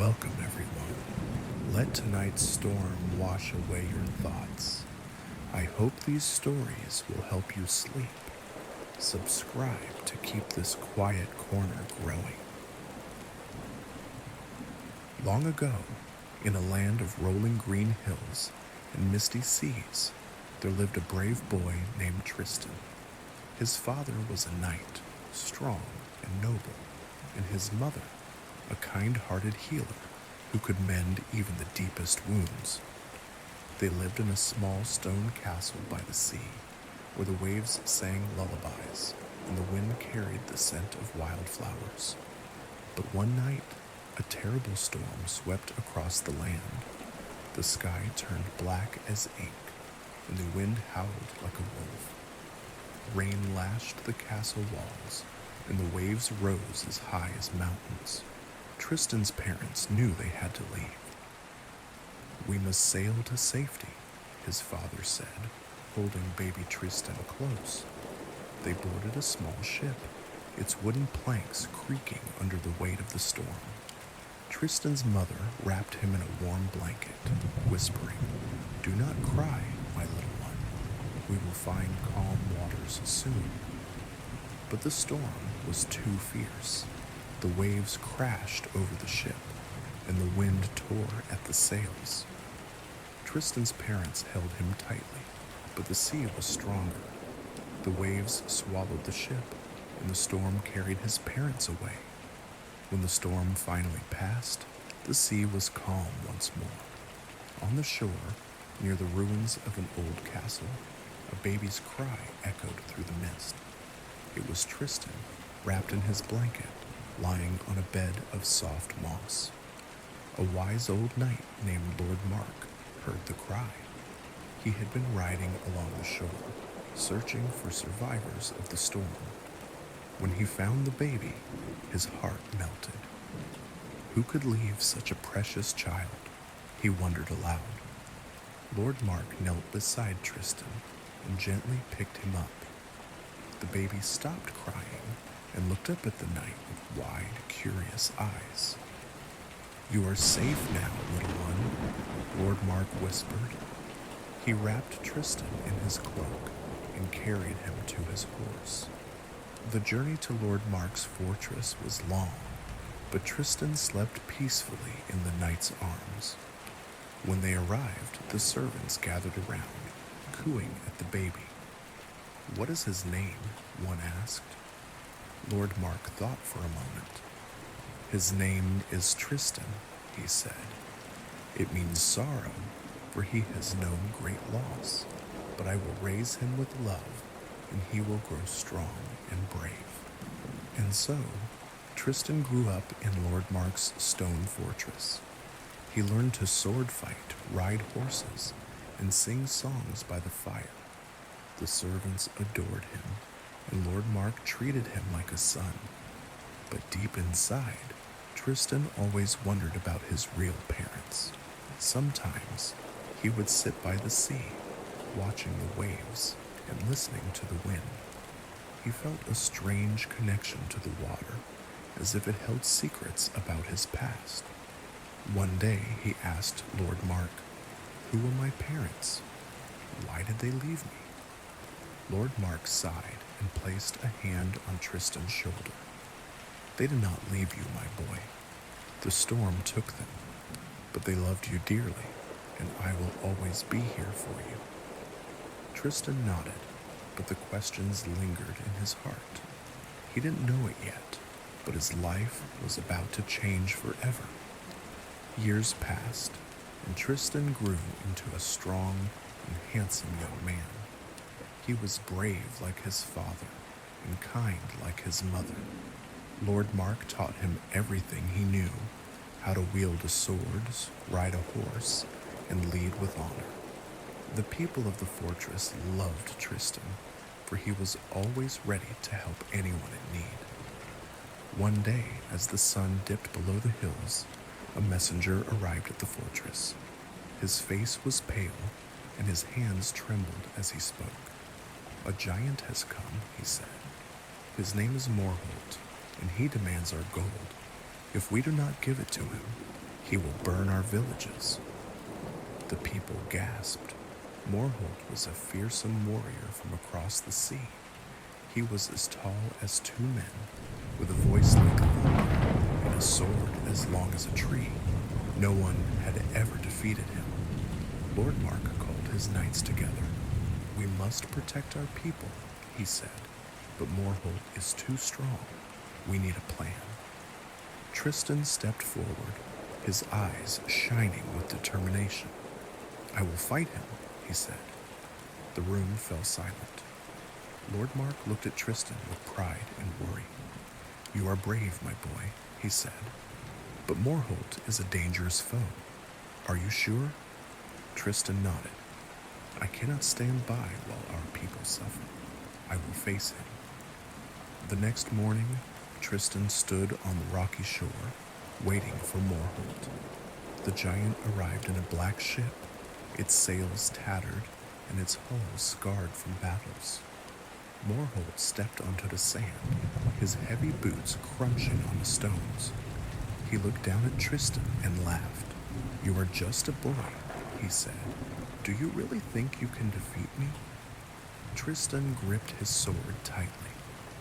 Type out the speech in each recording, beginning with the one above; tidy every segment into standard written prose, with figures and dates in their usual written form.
Welcome, everyone. Let tonight's storm wash away your thoughts. I hope these stories will help you sleep. Subscribe to keep this quiet corner growing. Long ago, in a land of rolling green hills and misty seas, there lived a brave boy named Tristan. His father was a knight, strong and noble, and his mother, a kind-hearted healer who could mend even the deepest wounds. They lived in a small stone castle by the sea, where the waves sang lullabies and the wind carried the scent of wildflowers. But one night, a terrible storm swept across the land. The sky turned black as ink, and the wind howled like a wolf. Rain lashed the castle walls, and the waves rose as high as mountains. Tristan's parents knew they had to leave. "We must sail to safety," his father said, holding baby Tristan close. They boarded a small ship, its wooden planks creaking under the weight of the storm. Tristan's mother wrapped him in a warm blanket, whispering, "Do not cry, my little one. We will find calm waters soon." But the storm was too fierce. The waves crashed over the ship, and the wind tore at the sails. Tristan's parents held him tightly, but the sea was stronger. The waves swallowed the ship, and the storm carried his parents away. When the storm finally passed, the sea was calm once more. On the shore, near the ruins of an old castle, a baby's cry echoed through the mist. It was Tristan, wrapped in his blanket, lying on a bed of soft moss. A wise old knight named Lord Mark heard the cry. He had been riding along the shore, searching for survivors of the storm. When he found the baby, his heart melted. Who could leave such a precious child? He wondered aloud. Lord Mark knelt beside Tristan and gently picked him up. The baby stopped crying and looked up at the knight with wide, curious eyes. "You are safe now, little one," Lord Mark whispered. He wrapped Tristan in his cloak and carried him to his horse. The journey to Lord Mark's fortress was long, but Tristan slept peacefully in the knight's arms. When they arrived, the servants gathered around, cooing at the baby. "What is his name?" one asked. Lord Mark thought for a moment. "His name is Tristan," he said. "It means sorrow, for he has known great loss, but I will raise him with love, and he will grow strong and brave." And so, Tristan grew up in Lord Mark's stone fortress. He learned to sword fight, ride horses, and sing songs by the fire. The servants adored him, and Lord Mark treated him like a son. But deep inside, Tristan always wondered about his real parents. Sometimes, he would sit by the sea, watching the waves and listening to the wind. He felt a strange connection to the water, as if it held secrets about his past. One day, he asked Lord Mark, "Who were my parents? Why did they leave me?" Lord Mark sighed and placed a hand on Tristan's shoulder. "They did not leave you, my boy. The storm took them, but they loved you dearly, and I will always be here for you." Tristan nodded, but the questions lingered in his heart. He didn't know it yet, but his life was about to change forever. Years passed, and Tristan grew into a strong and handsome young man. He was brave like his father and kind like his mother. Lord Mark taught him everything he knew: how to wield a sword, ride a horse, and lead with honor. The people of the fortress loved Tristan, for he was always ready to help anyone in need. One day, as the sun dipped below the hills, a messenger arrived at the fortress. His face was pale, and his hands trembled as he spoke. "A giant has come," he said. "His name is Morholt, and he demands our gold. If we do not give it to him, He will burn our villages." The people gasped. Morholt was a fearsome warrior from across the sea. He was as tall as two men, with a voice like thunder and a sword as long as a tree. No one had ever defeated him. Lord Mark called his knights together. "We must protect our people," he said, "but Morholt is too strong. We need a plan." Tristan stepped forward, his eyes shining with determination. "I will fight him," he said. The room fell silent. Lord Mark looked at Tristan with pride and worry. "You are brave, my boy," he said, "but Morholt is a dangerous foe. Are you sure?" Tristan nodded. "I cannot stand by while our people suffer. I will face him." The next morning, Tristan stood on the rocky shore, waiting for Morholt. The giant arrived in a black ship, its sails tattered and its hull scarred from battles. Morholt stepped onto the sand, his heavy boots crunching on the stones. He looked down at Tristan and laughed. "You are just a boy," he said. "Do you really think you can defeat me?" Tristan gripped his sword tightly.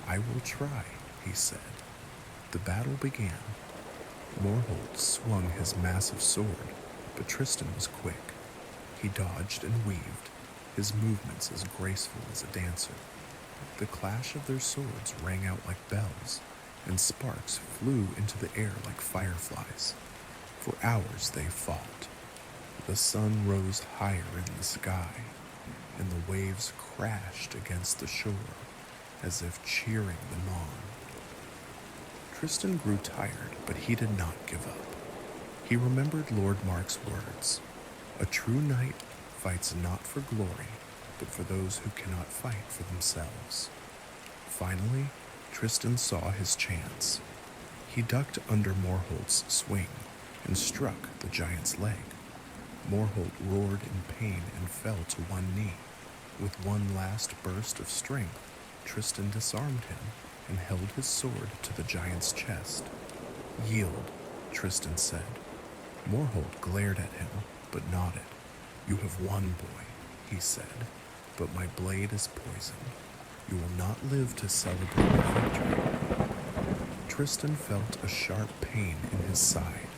"I will try," he said. The battle began. Morholt swung his massive sword, but Tristan was quick. He dodged and weaved, his movements as graceful as a dancer. The clash of their swords rang out like bells, and sparks flew into the air like fireflies. For hours they fought. The sun rose higher in the sky, and the waves crashed against the shore as if cheering them on. Tristan grew tired, but he did not give up. He remembered Lord Mark's words. "A true knight fights not for glory, but for those who cannot fight for themselves." Finally, Tristan saw his chance. He ducked under Morholt's swing and struck the giant's leg. Morholt roared in pain and fell to one knee. With one last burst of strength, Tristan disarmed him and held his sword to the giant's chest. "Yield," Tristan said. Morholt glared at him, but nodded. "You have won, boy," he said, "but my blade is poisoned. You will not live to celebrate the victory." Tristan felt a sharp pain in his side.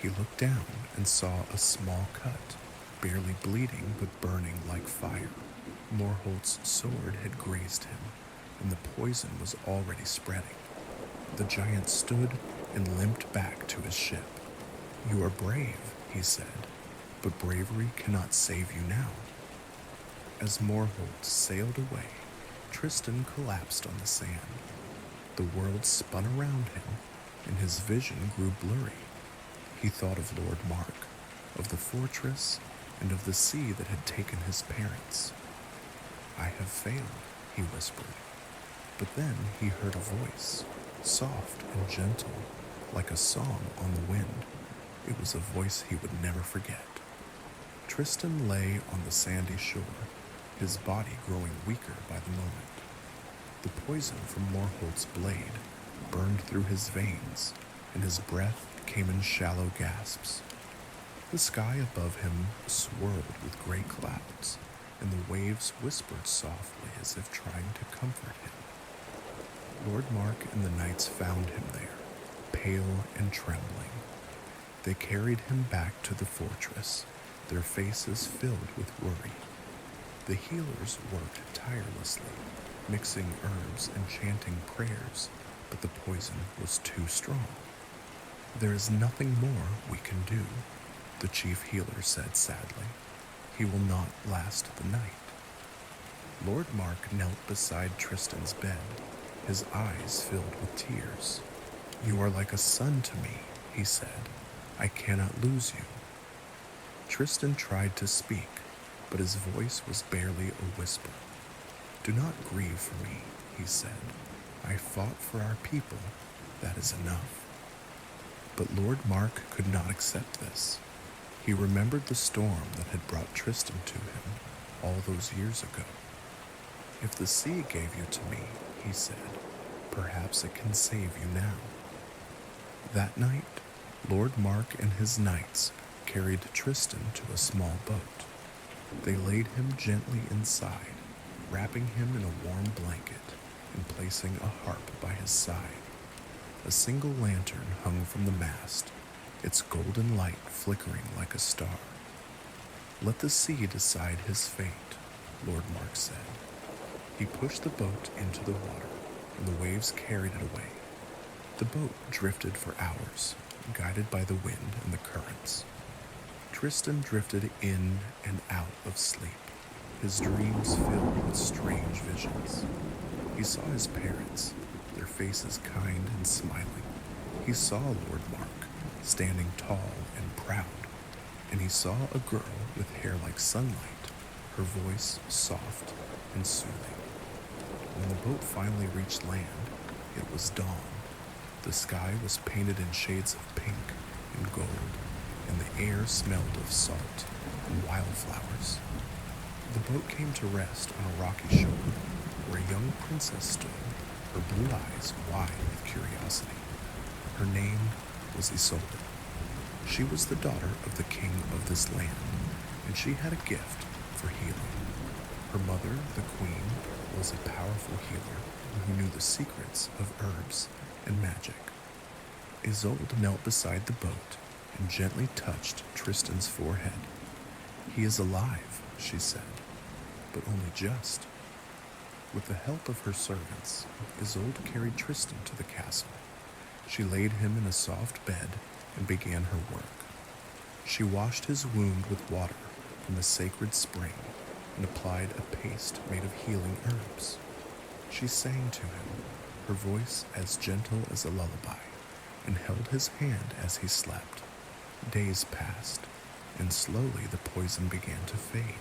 He looked down and saw a small cut, barely bleeding but burning like fire. Morholt's sword had grazed him, and the poison was already spreading. The giant stood and limped back to his ship. "You are brave," he said, "but bravery cannot save you now." As Morholt sailed away, Tristan collapsed on the sand. The world spun around him, and his vision grew blurry. He thought of Lord Mark, of the fortress, and of the sea that had taken his parents. "I have failed," he whispered. But then he heard a voice, soft and gentle, like a song on the wind. It was a voice he would never forget. Tristan lay on the sandy shore, his body growing weaker by the moment. The poison from Morholt's blade burned through his veins, and his breath came in shallow gasps. The sky above him swirled with gray clouds, and the waves whispered softly as if trying to comfort him. Lord Mark and the knights found him there, pale and trembling. They carried him back to the fortress, their faces filled with worry. The healers worked tirelessly, mixing herbs and chanting prayers, but the poison was too strong. "There is nothing more we can do," the chief healer said sadly. "He will not last the night." Lord Mark knelt beside Tristan's bed, his eyes filled with tears. "You are like a son to me," he said. "I cannot lose you." Tristan tried to speak, but his voice was barely a whisper. "Do not grieve for me," he said. "I fought for our people. That is enough." But Lord Mark could not accept this. He remembered the storm that had brought Tristan to him all those years ago. "If the sea gave you to me," he said, "perhaps it can save you now." That night, Lord Mark and his knights carried Tristan to a small boat. They laid him gently inside, wrapping him in a warm blanket and placing a harp by his side. A single lantern hung from the mast, its golden light flickering like a star. "Let the sea decide his fate," Lord Mark said. He pushed the boat into the water, and the waves carried it away. The boat drifted for hours, guided by the wind and the currents. Tristan drifted in and out of sleep, his dreams filled with strange visions. He saw his parents, their faces kind and smiling. He saw Lord Mark, standing tall and proud, and he saw a girl with hair like sunlight, her voice soft and soothing. When the boat finally reached land, it was dawn. The sky was painted in shades of pink and gold, and the air smelled of salt and wildflowers. The boat came to rest on a rocky shore, where a young princess stood, her blue eyes wide with curiosity. Her name was Isolde. She was the daughter of the king of this land, and she had a gift for healing. Her mother, the queen, was a powerful healer who knew the secrets of herbs and magic. Isolde knelt beside the boat and gently touched Tristan's forehead. "He is alive," she said, "but only just." With the help of her servants, Isolde carried Tristan to the castle. She laid him in a soft bed and began her work. She washed his wound with water from a sacred spring and applied a paste made of healing herbs. She sang to him, her voice as gentle as a lullaby, and held his hand as he slept. Days passed, and slowly the poison began to fade.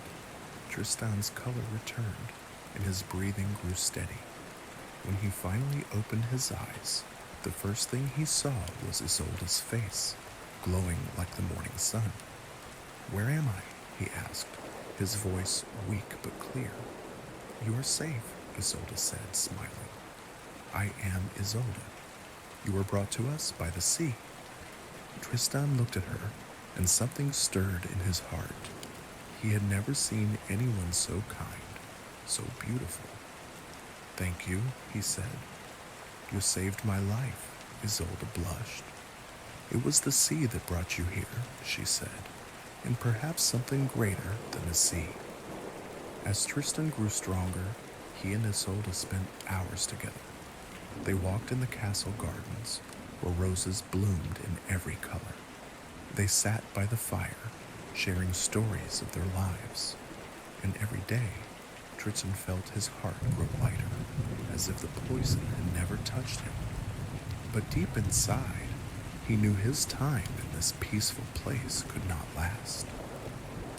Tristan's color returned, and his breathing grew steady. When he finally opened his eyes, the first thing he saw was Isolde's face, glowing like the morning sun. "Where am I?" he asked, his voice weak but clear. "You are safe," Isolde said, smiling. "I am Isolde. You were brought to us by the sea." Tristan looked at her, and something stirred in his heart. He had never seen anyone so kind, so beautiful. "Thank you," he said. "You saved my life," Isolde blushed. "It was the sea that brought you here," she said, "and perhaps something greater than the sea." As Tristan grew stronger, he and Isolde spent hours together. They walked in the castle gardens, where roses bloomed in every color. They sat by the fire, sharing stories of their lives. And every day, Tristan felt his heart grow lighter, as if the poison had never touched him. But deep inside, he knew his time in this peaceful place could not last.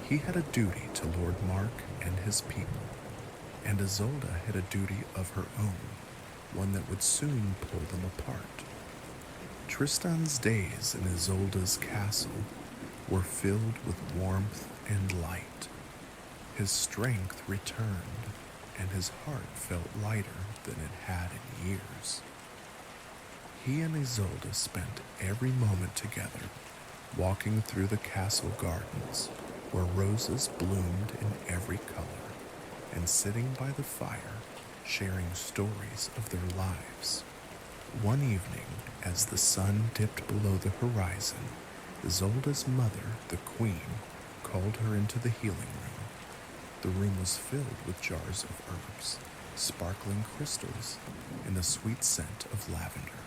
He had a duty to Lord Mark and his people, and Isolde had a duty of her own, one that would soon pull them apart. Tristan's days in Isolde's castle were filled with warmth and light. His strength returned, and his heart felt lighter than it had in years. He and Isolde spent every moment together, walking through the castle gardens, where roses bloomed in every color, and sitting by the fire, sharing stories of their lives. One evening, as the sun dipped below the horizon, Isolde's mother, the queen, called her into the healing room. The room was filled with jars of herbs, sparkling crystals, and the sweet scent of lavender.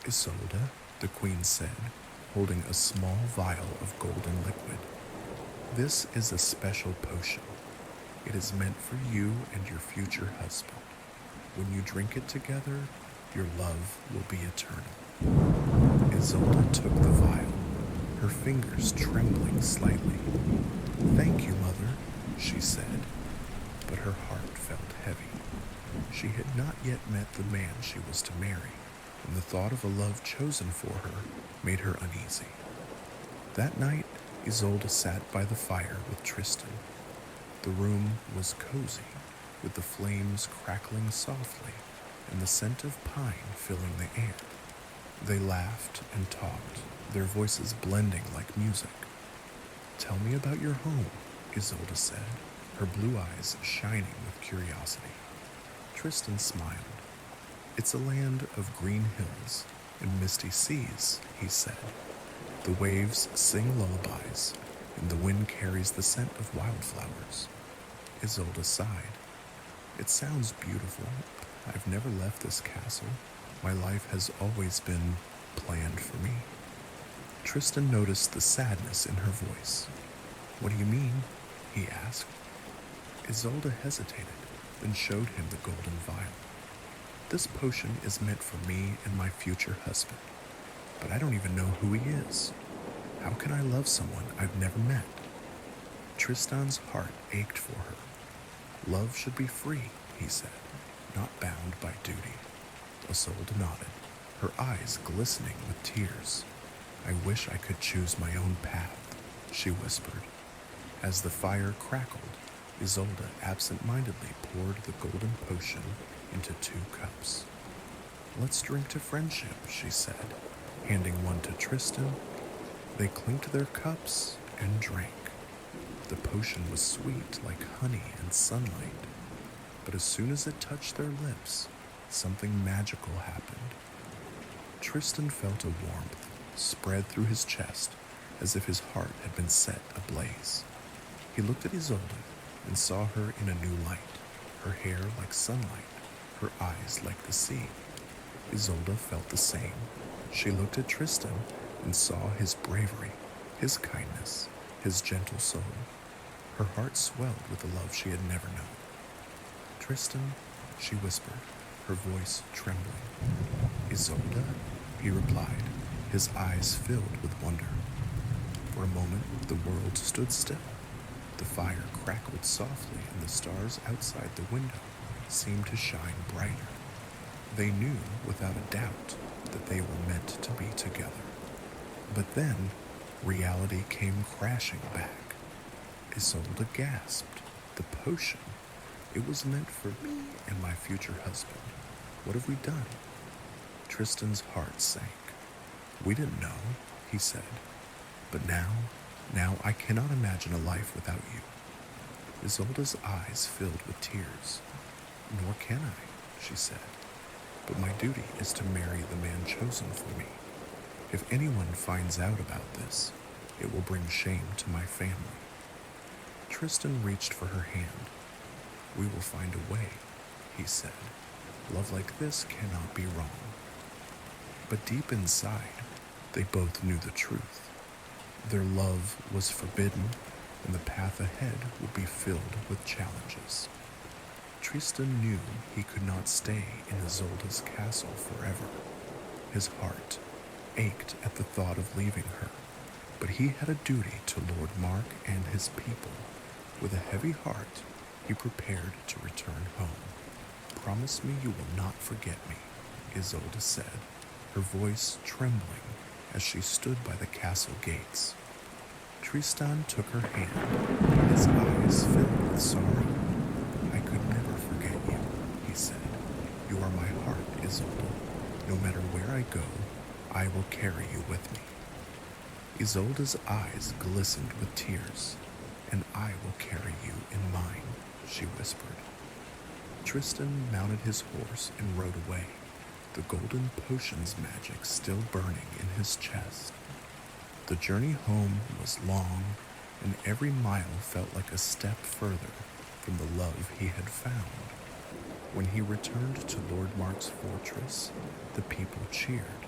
"Isolde," the queen said, holding a small vial of golden liquid. "This is a special potion. It is meant for you and your future husband. When you drink it together, your love will be eternal." Isolde took the vial, her fingers trembling slightly. "Thank you, mother," she said, but her heart felt heavy. She had not yet met the man she was to marry, and the thought of a love chosen for her made her uneasy. That night, Isolde sat by the fire with Tristan. The room was cozy, with the flames crackling softly and the scent of pine filling the air. They laughed and talked, their voices blending like music. "Tell me about your home," Isolde said, her blue eyes shining with curiosity. Tristan smiled. "It's a land of green hills and misty seas," he said. "The waves sing lullabies, and the wind carries the scent of wildflowers." Isolde sighed. "It sounds beautiful. I've never left this castle. My life has always been planned for me." Tristan noticed the sadness in her voice. "What do you mean?" he asked. Isolde hesitated, then showed him the golden vial. "This potion is meant for me and my future husband, but I don't even know who he is. How can I love someone I've never met?" Tristan's heart ached for her. "Love should be free," he said, "not bound by duty." Isolde nodded, her eyes glistening with tears. "I wish I could choose my own path," she whispered. As the fire crackled, Isolde absent-mindedly poured the golden potion into 2 cups. "Let's drink to friendship," she said, handing one to Tristan. They clinked their cups and drank. The potion was sweet like honey and sunlight, but as soon as it touched their lips, something magical happened. Tristan felt a warmth spread through his chest as if his heart had been set ablaze. He looked at Isolde and saw her in a new light, her hair like sunlight, her eyes like the sea. Isolde felt the same. She looked at Tristan and saw his bravery, his kindness, his gentle soul. Her heart swelled with the love she had never known. "Tristan," she whispered, her voice trembling. "Isolde," he replied, his eyes filled with wonder. For a moment, the world stood still. The fire crackled softly, and the stars outside the window seemed to shine brighter. They knew, without a doubt, that they were meant to be together. But then, reality came crashing back. Isolde gasped. "The potion! It was meant for me and my future husband. What have we done?" Tristan's heart sank. "We didn't know," he said. "But now I cannot imagine a life without you." Isolde's eyes filled with tears. "Nor can I," she said. "But my duty is to marry the man chosen for me. If anyone finds out about this, it will bring shame to my family." Tristan reached for her hand. "We will find a way," he said. "Love like this cannot be wrong." But deep inside, they both knew the truth. Their love was forbidden, and the path ahead would be filled with challenges. Tristan knew he could not stay in Isolde's castle forever. His heart ached at the thought of leaving her, but he had a duty to Lord Mark and his people. With a heavy heart, he prepared to return home. "Promise me you will not forget me," Isolde said, her voice trembling as she stood by the castle gates. Tristan took her hand, his eyes filled with sorrow. "I could never forget you," he said. "You are my heart, Isolde. No matter where I go, I will carry you with me." Isolde's eyes glistened with tears. "And I will carry you in mine," she whispered. Tristan mounted his horse and rode away, the golden potion's magic still burning in his chest. The journey home was long, and every mile felt like a step further from the love he had found. When he returned to Lord Mark's fortress, the people cheered.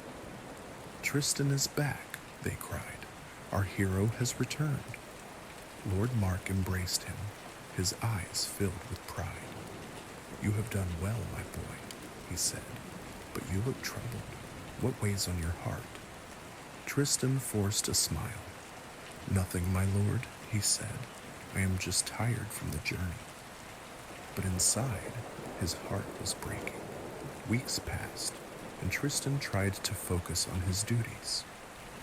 "Tristan is back," they cried. "Our hero has returned." Lord Mark embraced him, his eyes filled with pride. "You have done well, my boy," he said, "but you look troubled. What weighs on your heart?" Tristan forced a smile. "Nothing, my lord," he said. "I am just tired from the journey." But inside, his heart was breaking. Weeks passed, and Tristan tried to focus on his duties.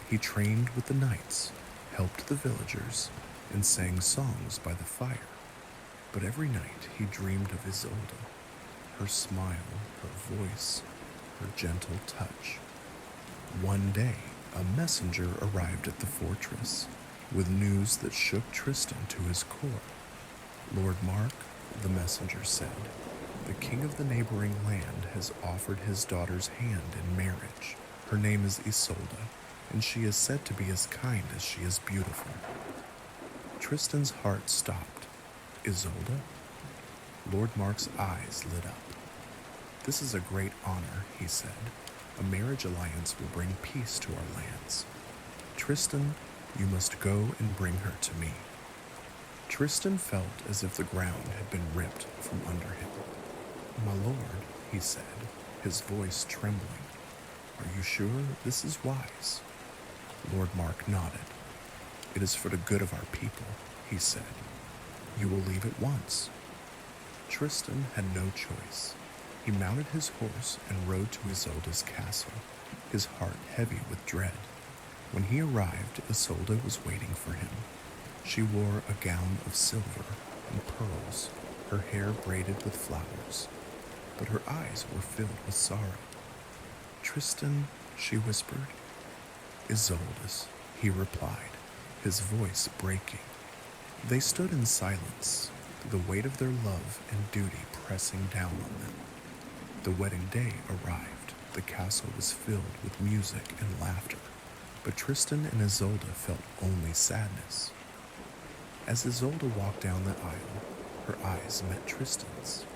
He trained with the knights, helped the villagers, and sang songs by the fire. But every night he dreamed of Isolde, her smile, her voice, her gentle touch. One day, a messenger arrived at the fortress with news that shook Tristan to his core. "Lord Mark," the messenger said, "the king of the neighboring land has offered his daughter's hand in marriage. Her name is Isolde, and she is said to be as kind as she is beautiful." Tristan's heart stopped. "Isolde?" Lord Mark's eyes lit up. "This is a great honor," he said. "A marriage alliance will bring peace to our lands. Tristan, you must go and bring her to me." Tristan felt as if the ground had been ripped from under him. "My lord," he said, his voice trembling, "are you sure this is wise?" Lord Mark nodded. "It is for the good of our people," he said. "You will leave at once." Tristan had no choice. He mounted his horse and rode to Isolde's castle, his heart heavy with dread. When he arrived, Isolde was waiting for him. She wore a gown of silver and pearls, her hair braided with flowers, but her eyes were filled with sorrow. "Tristan," she whispered. "Isolde's," he replied, his voice breaking. They stood in silence, the weight of their love and duty pressing down on them. The wedding day arrived. The castle was filled with music and laughter, but Tristan and Isolde felt only sadness. As Isolde walked down the aisle, her eyes met Tristan's.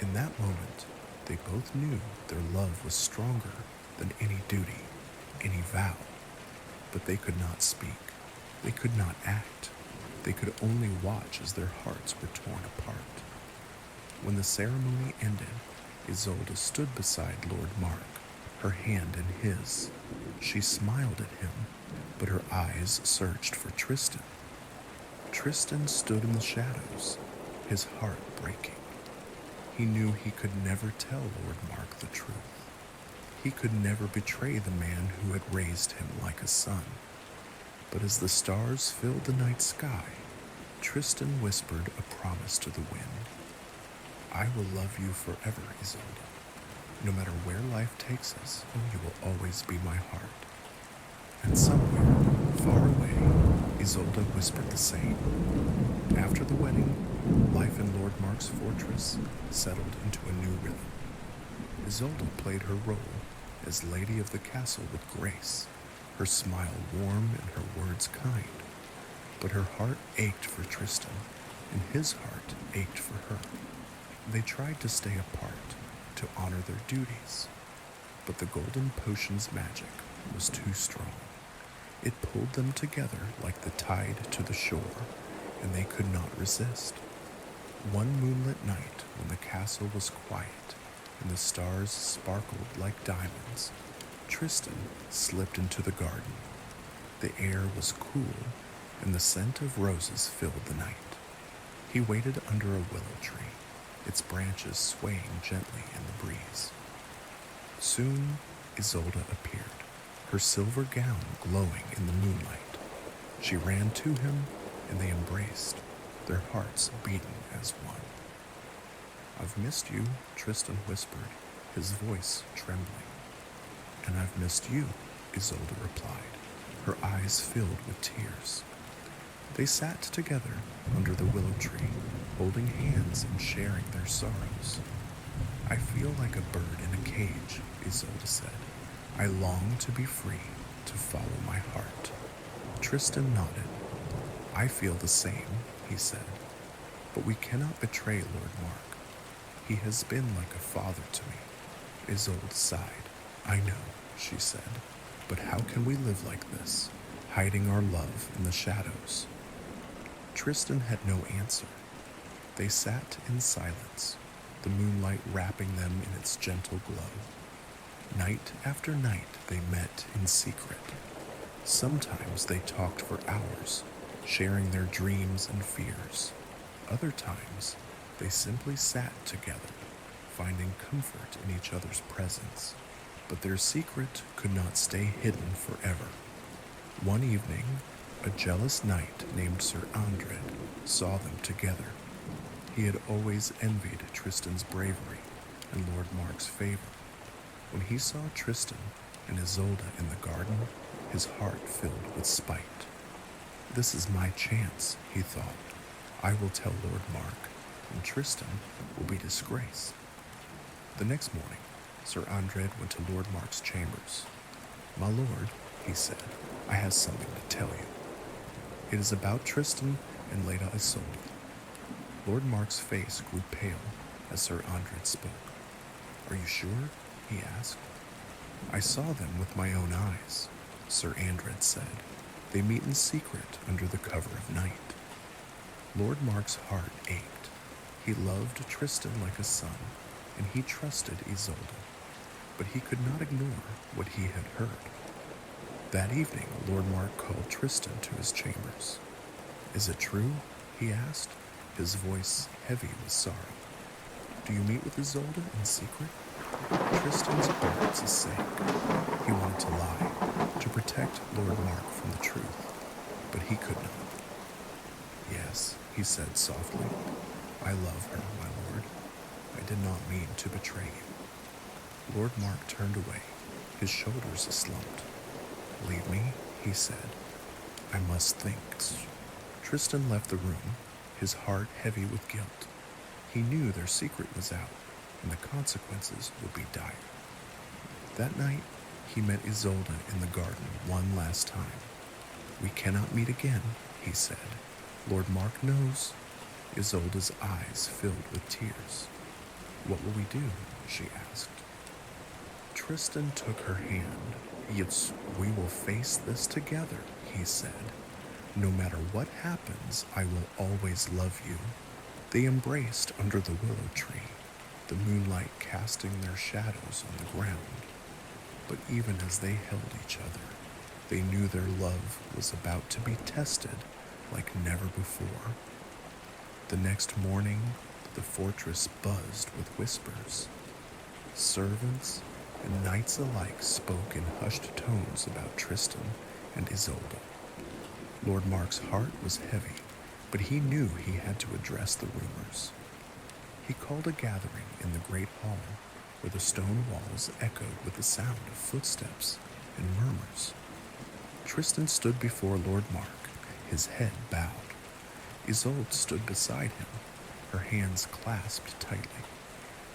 In that moment, they both knew their love was stronger than any duty, any vow. But they could not speak. They could not act. They could only watch as their hearts were torn apart. When the ceremony ended, Isolde stood beside Lord Mark, her hand in his. She smiled at him, but her eyes searched for Tristan. Tristan stood in the shadows, his heart breaking. He knew he could never tell Lord Mark the truth. He could never betray the man who had raised him like a son. But as the stars filled the night sky, Tristan whispered a promise to the wind. "I will love you forever, Isolde. No matter where life takes us, you will always be my heart." And somewhere, far away, Isolde whispered the same. After the wedding, life in Lord Mark's fortress settled into a new rhythm. Isolde played her role as lady of the castle with grace, her smile warm and her words kind. But her heart ached for Tristan, and his heart ached for her. They tried to stay apart, to honor their duties, but the golden potion's magic was too strong. It pulled them together like the tide to the shore, and they could not resist. One moonlit night, when the castle was quiet and the stars sparkled like diamonds, Tristan slipped into the garden. The air was cool, and the scent of roses filled the night. He waited under a willow tree, its branches swaying gently in the breeze. Soon, Isolde appeared, her silver gown glowing in the moonlight. She ran to him, and they embraced, their hearts beating as one. "I've missed you," Tristan whispered, his voice trembling. "And I've missed you," Isolde replied, her eyes filled with tears. They sat together under the willow tree, holding hands and sharing their sorrows. "I feel like a bird in a cage," Isolde said. "I long to be free, to follow my heart." Tristan nodded. "I feel the same," he said. "But we cannot betray Lord Mark. He has been like a father to me." Isolde sighed. "I know," she said, "but how can we live like this, hiding our love in the shadows?" Tristan had no answer. They sat in silence, the moonlight wrapping them in its gentle glow. Night after night they met in secret. Sometimes they talked for hours, sharing their dreams and fears. Other times, they simply sat together, finding comfort in each other's presence. But their secret could not stay hidden forever. One evening, a jealous knight named Sir Andred saw them together. He had always envied Tristan's bravery and Lord Mark's favor. When he saw Tristan, and Isolde in the garden, his heart filled with spite. This is my chance, he thought. I will tell Lord Mark, and Tristan will be disgraced. The next morning, Sir Andred went to Lord Mark's chambers. My lord, he said, I have something to tell you. It is about Tristan and Lady Isolde. Lord Mark's face grew pale as Sir Andred spoke. Are you sure? He asked. I saw them with my own eyes, Sir Andred said. They meet in secret under the cover of night. Lord Mark's heart ached. He loved Tristan like a son, and he trusted Isolde, but he could not ignore what he had heard. That evening, Lord Mark called Tristan to his chambers. Is it true? He asked, his voice heavy with sorrow. Do you meet with Isolde in secret? Tristan's heart sank. He wanted to lie, to protect Lord Mark from the truth, but he could not. Yes, he said softly. I love her, my lord. I did not mean to betray you. Lord Mark turned away, his shoulders slumped. Leave me, he said. I must think. Tristan left the room, his heart heavy with guilt. He knew their secret was out, and the consequences would be dire. That night, he met Isolde in the garden one last time. We cannot meet again, he said. Lord Mark knows. Isolde's eyes filled with tears. What will we do? She asked. Tristan took her hand. Yes, we will face this together, he said. No matter what happens, I will always love you. They embraced under the willow tree, the moonlight casting their shadows on the ground. But even as they held each other, they knew their love was about to be tested like never before. The next morning, the fortress buzzed with whispers. Servants and knights alike spoke in hushed tones about Tristan and Isolde. Lord Mark's heart was heavy, but he knew he had to address the rumors. He called a gathering in the great hall, where the stone walls echoed with the sound of footsteps and murmurs. Tristan stood before Lord Mark, his head bowed. Isolde stood beside him, her hands clasped tightly.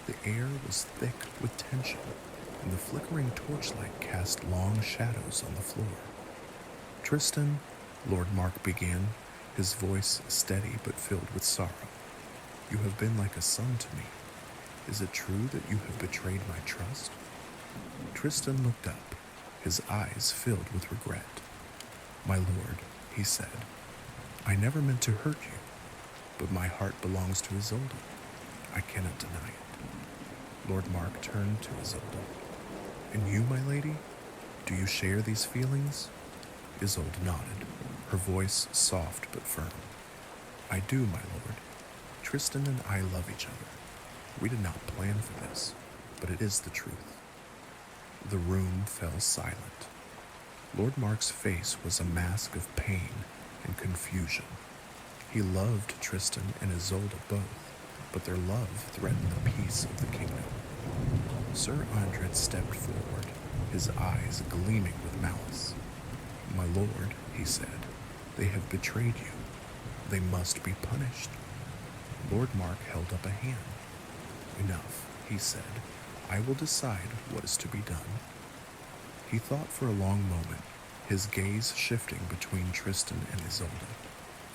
The air was thick with tension, and the flickering torchlight cast long shadows on the floor. Tristan, Lord Mark began, his voice steady but filled with sorrow. You have been like a son to me. Is it true that you have betrayed my trust? Tristan looked up, his eyes filled with regret. My lord, he said, I never meant to hurt you, but my heart belongs to Isolde. I cannot deny it. Lord Mark turned to Isolde. And you, my lady, do you share these feelings? Isolde nodded, her voice soft but firm. I do, my lord. Tristan and I love each other. We did not plan for this, but it is the truth. The room fell silent. Lord Mark's face was a mask of pain and confusion. He loved Tristan and Isolde both, but their love threatened the peace of the kingdom. Sir Andred stepped forward, his eyes gleaming with malice. My lord, he said, they have betrayed you. They must be punished. Lord Mark held up a hand. Enough, he said. I will decide what is to be done. He thought for a long moment, his gaze shifting between Tristan and Isolde.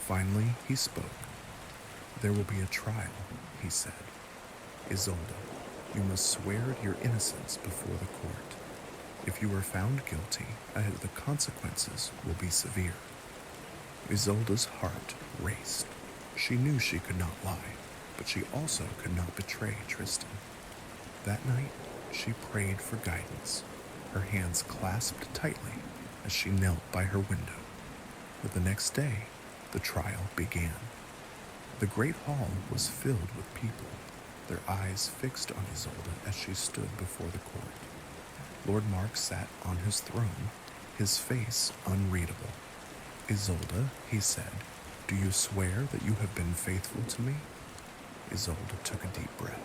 Finally, he spoke. There will be a trial, he said. Isolde, you must swear your innocence before the court. If you are found guilty, the consequences will be severe. Isolde's heart raced. She knew she could not lie, but she also could not betray Tristan. That night, she prayed for guidance, her hands clasped tightly as she knelt by her window. But the next day, the trial began. The great hall was filled with people, their eyes fixed on Isolde as she stood before the court. Lord Mark sat on his throne, his face unreadable. Isolde, he said, do you swear that you have been faithful to me? Isolde took a deep breath.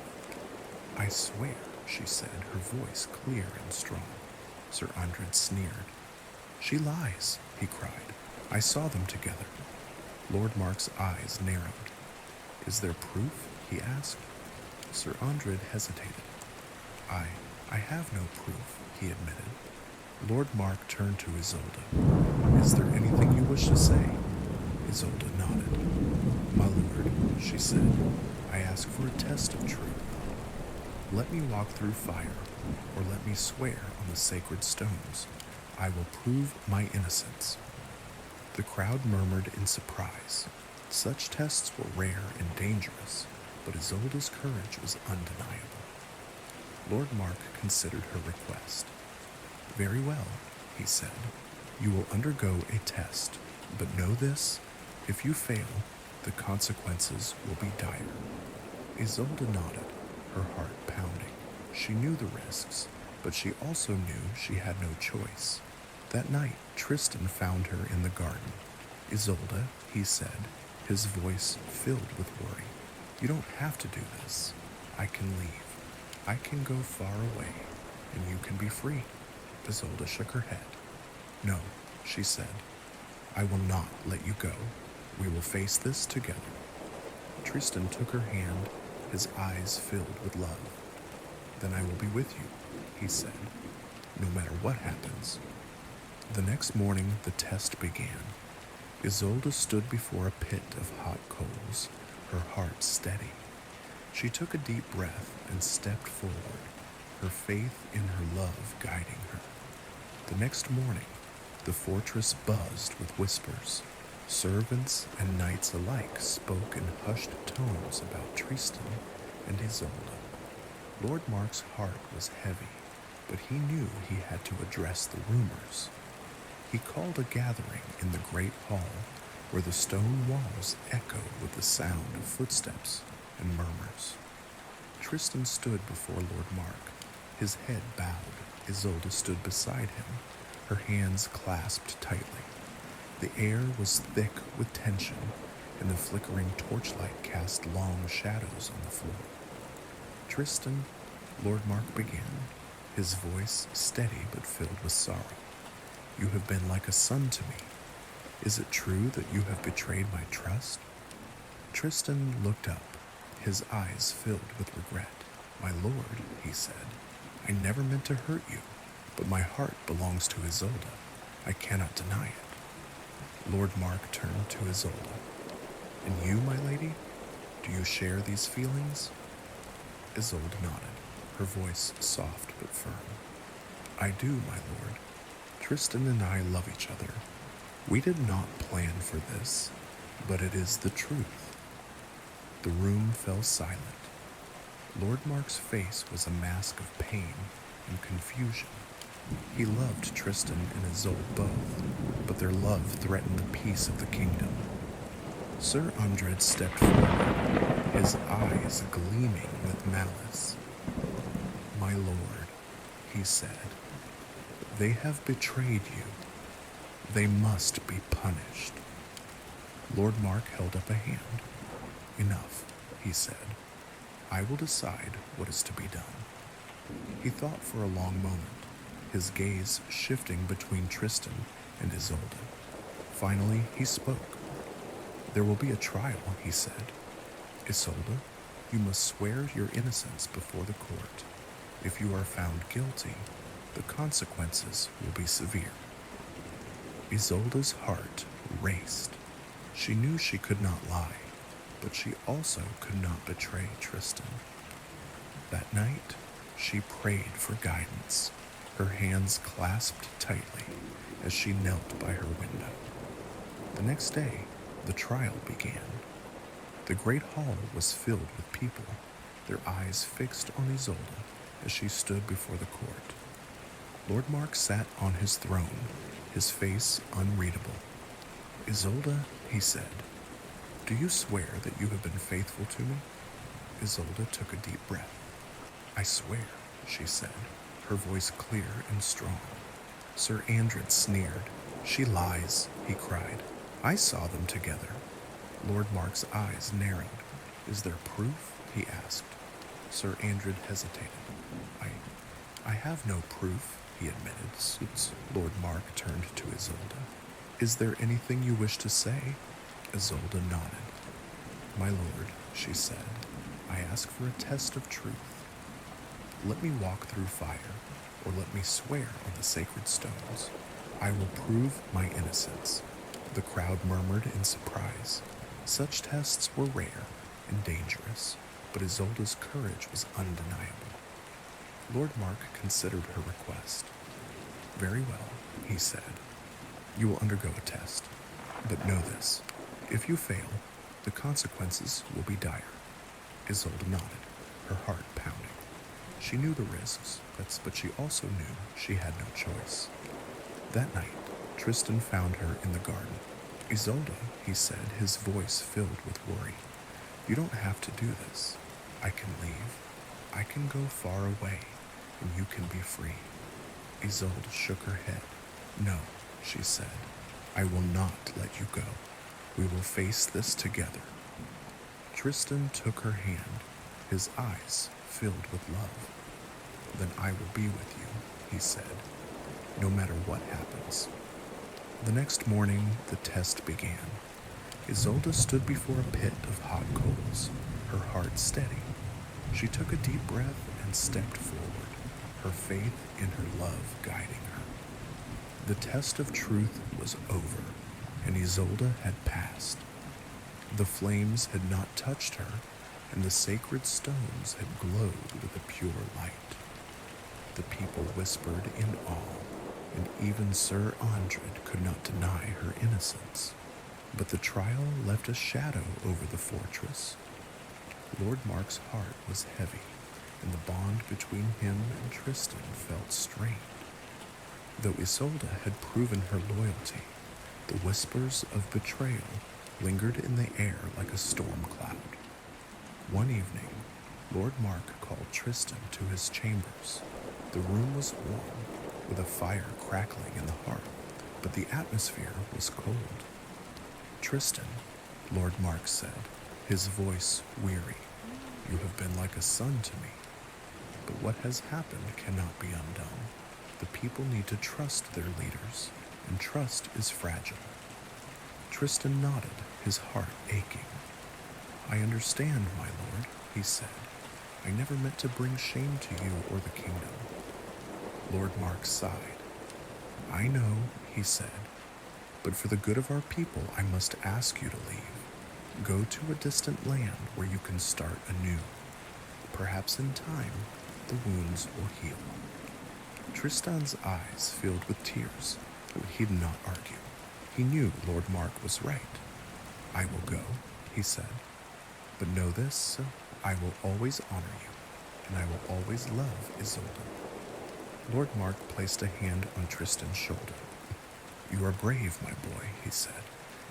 I swear, she said, her voice clear and strong. Sir Andred sneered. She lies, he cried. I saw them together. Lord Mark's eyes narrowed. Is there proof? He asked. Sir Andred hesitated. I have no proof, he admitted. Lord Mark turned to Isolde. Is there anything you wish to say? Isolde nodded. My lord, she said, I ask for a test of truth. Let me walk through fire, or let me swear on the sacred stones. I will prove my innocence. The crowd murmured in surprise. Such tests were rare and dangerous, but Isolde's courage was undeniable. Lord Mark considered her request. Very well, he said. You will undergo a test, but know this, if you fail, the consequences will be dire. Isolde nodded, her heart pounding. She knew the risks, but she also knew she had no choice. That night, Tristan found her in the garden. Isolde, he said, his voice filled with worry. You don't have to do this. I can leave. I can go far away, and you can be free. Isolde shook her head. No, she said. I will not let you go. We will face this together. Tristan took her hand, his eyes filled with love. Then I will be with you, he said, no matter what happens. The next morning, the test began. Isolde stood before a pit of hot coals, her heart steady. She took a deep breath and stepped forward, her faith in her love guiding her. The next morning, the fortress buzzed with whispers. Servants and knights alike spoke in hushed tones about Tristan and Isolde. Lord Mark's heart was heavy, but he knew he had to address the rumors. He called a gathering in the great hall where the stone walls echoed with the sound of footsteps and murmurs. Tristan stood before Lord Mark, his head bowed. Isolde stood beside him, her hands clasped tightly. The air was thick with tension, and the flickering torchlight cast long shadows on the floor. Tristan, Lord Mark began, his voice steady but filled with sorrow. You have been like a son to me. Is it true that you have betrayed my trust? Tristan looked up, his eyes filled with regret. My lord, he said, I never meant to hurt you, but my heart belongs to Isolde. I cannot deny it. Lord Mark turned to Isolde. And you, my lady, do you share these feelings? Isolde nodded, her voice soft but firm. I do, my lord. Tristan and I love each other. We did not plan for this, but it is the truth. The room fell silent. Lord Mark's face was a mask of pain and confusion. He loved Tristan and Isolde both, but their love threatened the peace of the kingdom. Sir Andred stepped forward, his eyes gleaming with malice. My lord, he said, they have betrayed you. They must be punished. Lord Mark held up a hand. Enough, he said. I will decide what is to be done. He thought for a long moment, his gaze shifting between Tristan and Isolde. Finally, he spoke. There will be a trial, he said. Isolde, you must swear your innocence before the court. If you are found guilty, the consequences will be severe. Isolde's heart raced. She knew she could not lie, but she also could not betray Tristan. That night, she prayed for guidance, her hands clasped tightly as she knelt by her window. The next day, the trial began. The great hall was filled with people, their eyes fixed on Isolde as she stood before the court. Lord Mark sat on his throne, his face unreadable. Isolde, he said, do you swear that you have been faithful to me? Isolde took a deep breath. I swear, she said, her voice clear and strong. Sir Andred sneered. She lies, he cried. I saw them together. Lord Mark's eyes narrowed. Is there proof? He asked. Sir Andred hesitated. I have no proof, he admitted, since Lord Mark turned to Isolde. Is there anything you wish to say? Isolde nodded. My lord, she said, I ask for a test of truth. Let me walk through fire, or let me swear on the sacred stones. I will prove my innocence. The crowd murmured in surprise. Such tests were rare and dangerous, but Isolde's courage was undeniable. Lord Mark considered her request. Very well, he said. You will undergo a test. But know this, if you fail, the consequences will be dire. Isolde nodded, her heart pounding. She knew the risks, but she also knew she had no choice. That night, Tristan found her in the garden. Isolde, he said, his voice filled with worry. You don't have to do this. I can leave. I can go far away, and you can be free. Isolde shook her head. No, she said. I will not let you go. We will face this together. Tristan took her hand, his eyes filled with love. Then I will be with you, he said, no matter what happens. The next morning, the test began. Isolde stood before a pit of hot coals, her heart steady. She took a deep breath and stepped forward, her faith in her love guiding her. The test of truth was over, and Isolde had passed. The flames had not touched her, and the sacred stones had glowed with a pure light. The people whispered in awe, and even Sir Andred could not deny her innocence. But the trial left a shadow over the fortress. Lord Mark's heart was heavy, and the bond between him and Tristan felt strained. Though Isolde had proven her loyalty, the whispers of betrayal lingered in the air like a storm cloud. One evening, Lord Mark called Tristan to his chambers. The room was warm, with a fire crackling in the hearth, but the atmosphere was cold. Tristan, Lord Mark said, his voice weary, you have been like a son to me. But what has happened cannot be undone. The people need to trust their leaders, and trust is fragile. Tristan nodded, his heart aching. I understand, my lord, he said. I never meant to bring shame to you or the kingdom. Lord Mark sighed. I know, he said, but for the good of our people, I must ask you to leave. Go to a distant land where you can start anew. Perhaps in time, the wounds will heal. Tristan's eyes filled with tears, but he did not argue. He knew Lord Mark was right. I will go, he said, but know this, I will always honor you, and I will always love Isolde. Lord Mark placed a hand on Tristan's shoulder. You are brave, my boy, he said,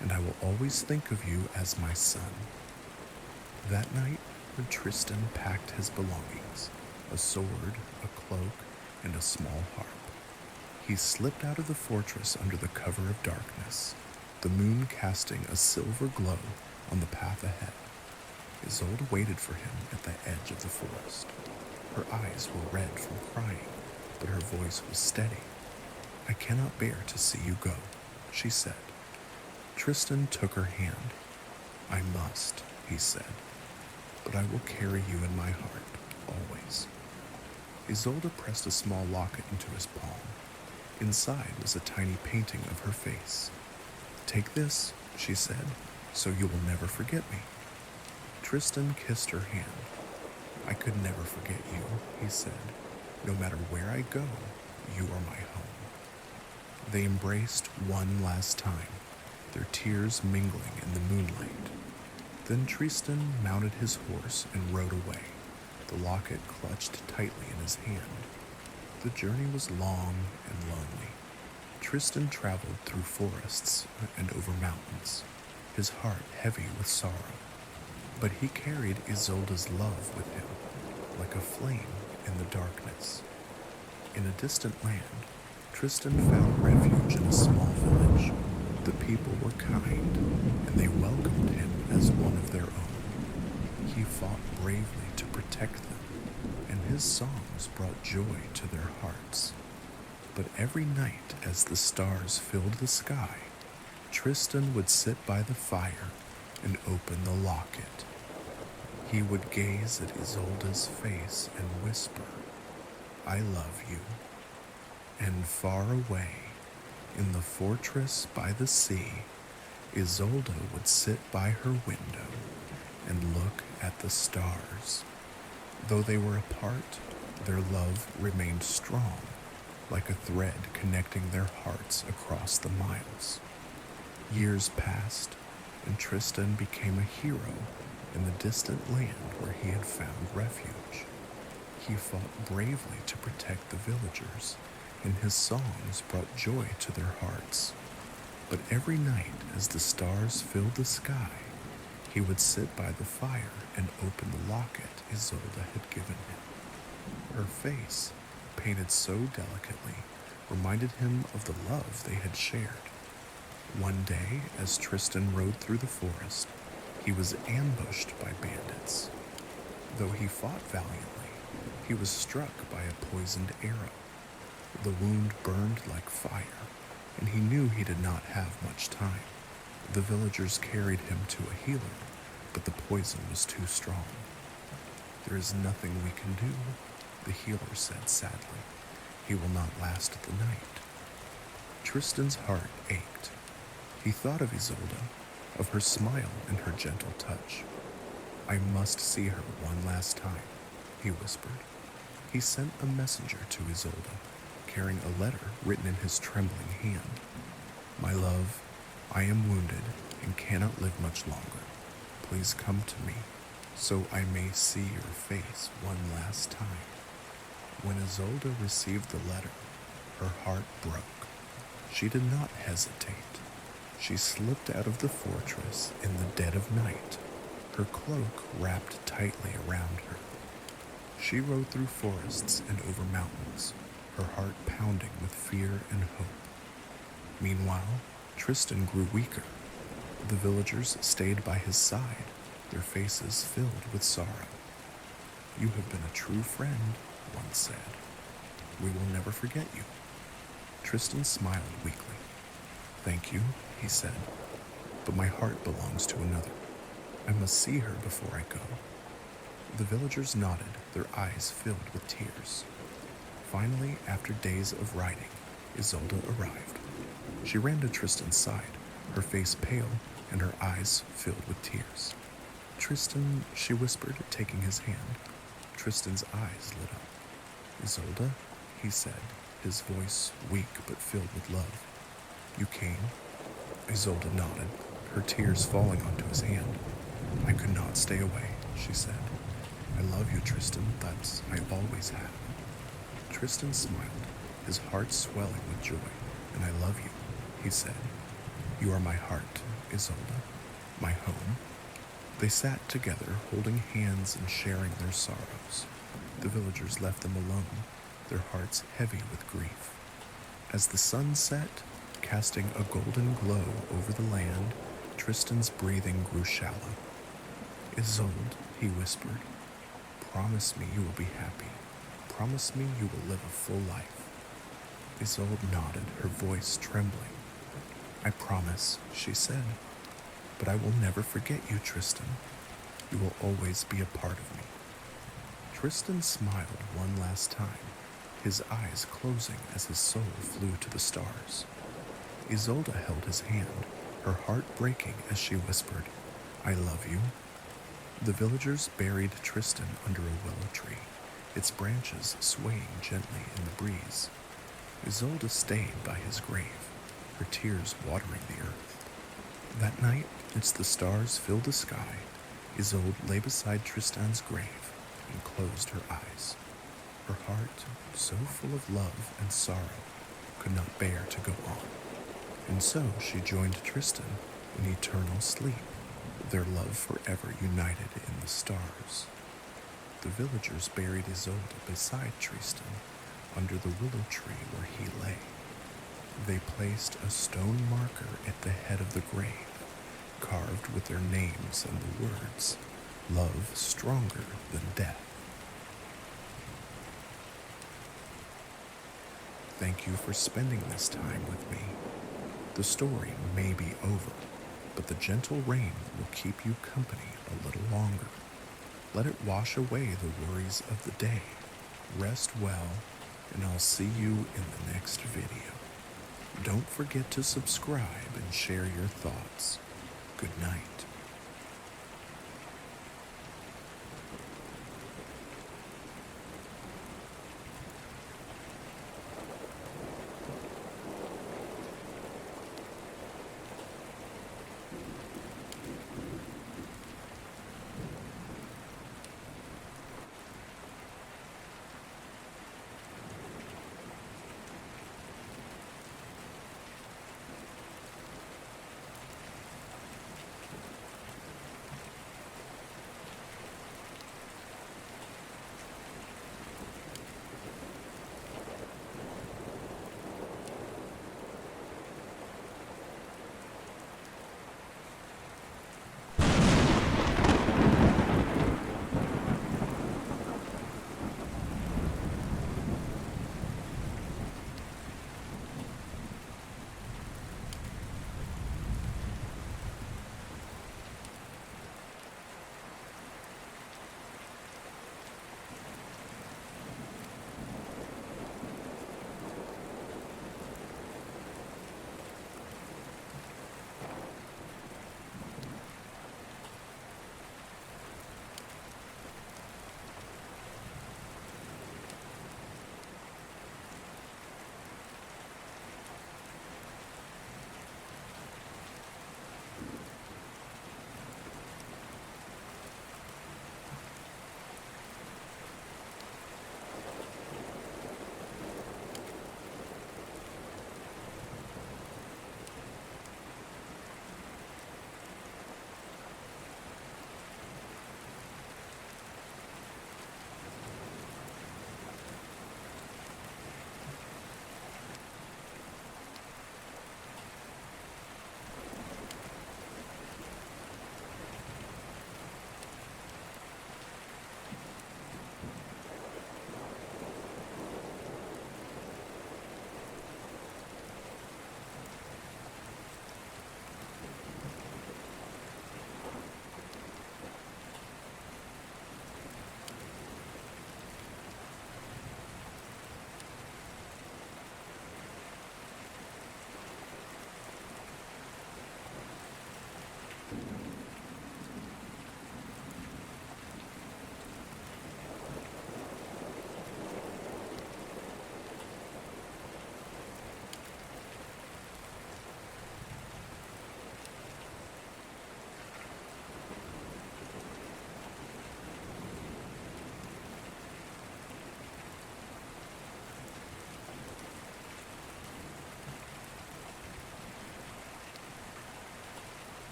and I will always think of you as my son. That night, when Tristan packed his belongings, a sword, a cloak, and a small harp, he slipped out of the fortress under the cover of darkness, the moon casting a silver glow on the path ahead. Isolde waited for him at the edge of the forest. Her eyes were red from crying, but her voice was steady. I cannot bear to see you go, she said. Tristan took her hand. I must, he said, but I will carry you in my heart, always. Isolde pressed a small locket into his palm. Inside was a tiny painting of her face. Take this, she said, so you will never forget me. Tristan kissed her hand. I could never forget you, he said. No matter where I go, you are my home. They embraced one last time, their tears mingling in the moonlight. Then Tristan mounted his horse and rode away, the locket clutched tightly in his hand. The journey was long and lonely. Tristan traveled through forests and over mountains, his heart heavy with sorrow. But he carried Isolde's love with him, like a flame in the darkness. In a distant land, Tristan found refuge in a small village. The people were kind, and they welcomed him as one of their own. He fought bravely to protect them, and his songs brought joy to their hearts. But every night as the stars filled the sky, Tristan would sit by the fire and open the locket. He would gaze at Isolde's face and whisper, "I love you." And far away, in the fortress by the sea, Isolde would sit by her window and look at the stars. Though they were apart, their love remained strong, like a thread connecting their hearts across the miles. Years passed, and Tristan became a hero in the distant land where he had found refuge. He fought bravely to protect the villagers, and his songs brought joy to their hearts. But every night as the stars filled the sky, he would sit by the fire and open the locket Isolde had given him. Her face, painted so delicately, reminded him of the love they had shared. One day, as Tristan rode through the forest, he was ambushed by bandits. Though he fought valiantly, he was struck by a poisoned arrow. The wound burned like fire, and he knew he did not have much time. The villagers carried him to a healer, but the poison was too strong. "There is nothing we can do," the healer said sadly. "He will not last the night." Tristan's heart ached. He thought of Isolde, of her smile and her gentle touch. "I must see her one last time," he whispered. He sent a messenger to Isolde, carrying a letter written in his trembling hand. "My love, I am wounded and cannot live much longer. Please come to me, so I may see your face one last time." When Isolde received the letter, her heart broke. She did not hesitate. She slipped out of the fortress in the dead of night, her cloak wrapped tightly around her. She rode through forests and over mountains, her heart pounding with fear and hope. Meanwhile, Tristan grew weaker. The villagers stayed by his side, their faces filled with sorrow. "You have been a true friend," one said. "We will never forget you." Tristan smiled weakly. "Thank you," he said, "but my heart belongs to another. I must see her before I go." The villagers nodded, their eyes filled with tears. Finally, after days of riding, Isolde arrived. She ran to Tristan's side, her face pale and her eyes filled with tears. "Tristan," she whispered, taking his hand. Tristan's eyes lit up. "Isolde," he said, his voice weak but filled with love. "You came?" Isolde nodded, her tears falling onto his hand. "I could not stay away," she said. "I love you, Tristan, that I always have." Tristan smiled, his heart swelling with joy. "And I love you," he said. "You are my heart, Isolde, my home." They sat together, holding hands and sharing their sorrows. The villagers left them alone, their hearts heavy with grief. As the sun set, casting a golden glow over the land, Tristan's breathing grew shallow. "Isolde," he whispered, "promise me you will be happy. Promise me you will live a full life." Isolde nodded, her voice trembling. "I promise," she said, "but I will never forget you, Tristan. You will always be a part of me." Tristan smiled one last time, his eyes closing as his soul flew to the stars. Isolde held his hand, her heart breaking as she whispered, "I love you." The villagers buried Tristan under a willow tree, its branches swaying gently in the breeze. Isolde stayed by his grave, her tears watering the earth. That night, as the stars filled the sky, Isolde lay beside Tristan's grave and closed her eyes. Her heart, so full of love and sorrow, could not bear to go on. And so she joined Tristan in eternal sleep, their love forever united in the stars. The villagers buried Isolde beside Tristan, under the willow tree where he lay. They placed a stone marker at the head of the grave, carved with their names and the words, "Love stronger than death." Thank you for spending this time with me. The story may be over, but the gentle rain will keep you company a little longer. Let it wash away the worries of the day. Rest well, and I'll see you in the next video. Don't forget to subscribe and share your thoughts. Good night.